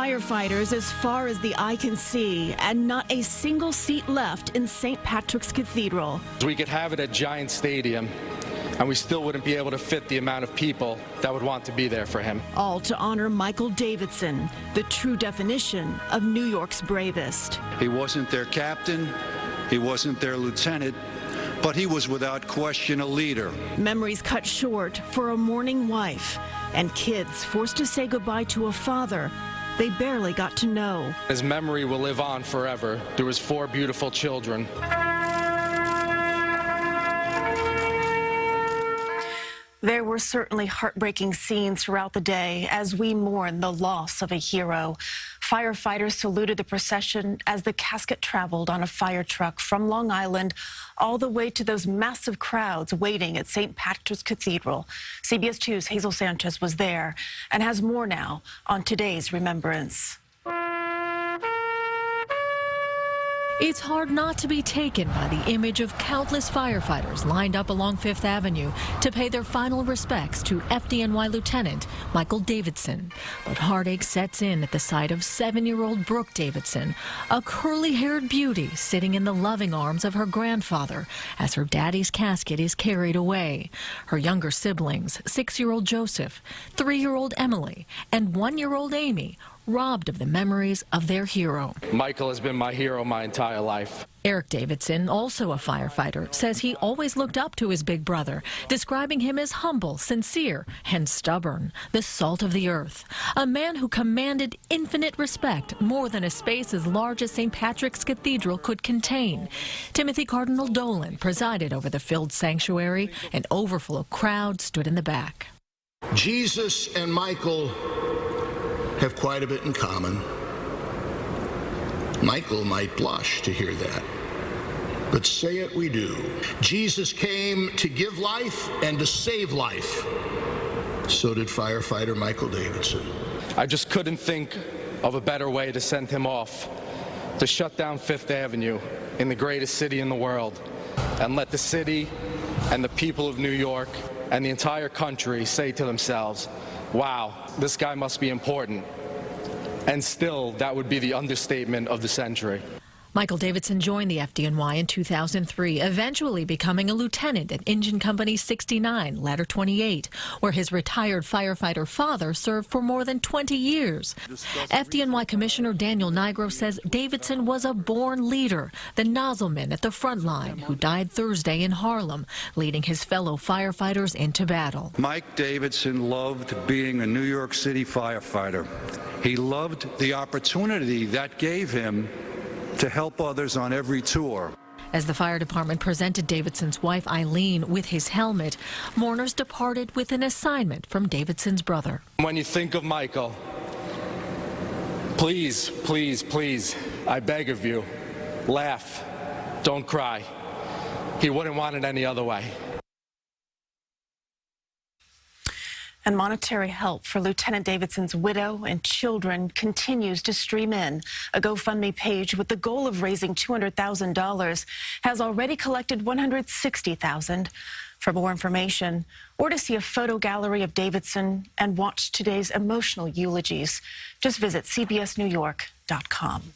Firefighters as far as the eye can see, and not a single seat left in St. Patrick's Cathedral. We could have it at Giant Stadium, and we still wouldn't be able to fit the amount of people that would want to be there for him. All to honor Michael Davidson, the true definition of New York's bravest. He wasn't their captain, he wasn't their lieutenant, but he was without question a leader. Memories cut short for a mourning wife, and kids forced to say goodbye to a father they barely got to know. His memory will live on forever through his 4 beautiful children. There were certainly heartbreaking scenes throughout the day as we mourn the loss of a hero. Firefighters saluted the procession as the casket traveled on a fire truck from Long Island all the way to those massive crowds waiting at St. Patrick's Cathedral. CBS 2's Hazel Sanchez was there and has more now on today's remembrance. It's hard not to be taken by the image of countless firefighters lined up along Fifth Avenue to pay their final respects to FDNY Lieutenant Michael Davidson. But heartache sets in at the sight of 7-year-old Brooke Davidson, a curly-haired beauty sitting in the loving arms of her grandfather as her daddy's casket is carried away. Her younger siblings, 6-year-old Joseph, 3-year-old Emily, and 1-year-old Amy, robbed of the memories of their hero. Michael has been my hero my entire life. Eric Davidson, also a firefighter, says he always looked up to his big brother, describing him as humble, sincere, and stubborn, the salt of the earth. A man who commanded infinite respect, more than a space as large as St. Patrick's Cathedral could contain. Timothy Cardinal Dolan presided over the filled sanctuary. An overflow crowd stood in the back. Jesus and Michael have quite a bit in common. Michael might blush to hear that, but say it we do. Jesus came to give life and to save life. So did firefighter Michael Davidson. I just couldn't think of a better way to send him off, to shut down Fifth Avenue in the greatest city in the world, and let the city and the people of New York and the entire country say to themselves, wow, this guy must be important. And still, that would be the understatement of the century. Michael Davidson joined the FDNY in 2003, eventually becoming a lieutenant at Engine Company 69, Ladder 28, where his retired firefighter father served for more than 20 years. FDNY Commissioner Daniel Nigro says Davidson was a born leader, the nozzleman at the front line who died Thursday in Harlem, leading his fellow firefighters into battle. Mike Davidson loved being a New York City firefighter. He loved the opportunity that gave him to help others on every tour. As the fire department presented Davidson's wife Eileen with his helmet, mourners departed with an assignment from Davidson's brother. When you think of Michael, please, please, please, I beg of you, laugh, don't cry. He wouldn't want it any other way. And monetary help for Lieutenant Davidson's widow and children continues to stream in. A GoFundMe page with the goal of raising $200,000 has already collected $160,000. For more information or to see a photo gallery of Davidson and watch today's emotional eulogies, just visit cbsnewyork.com.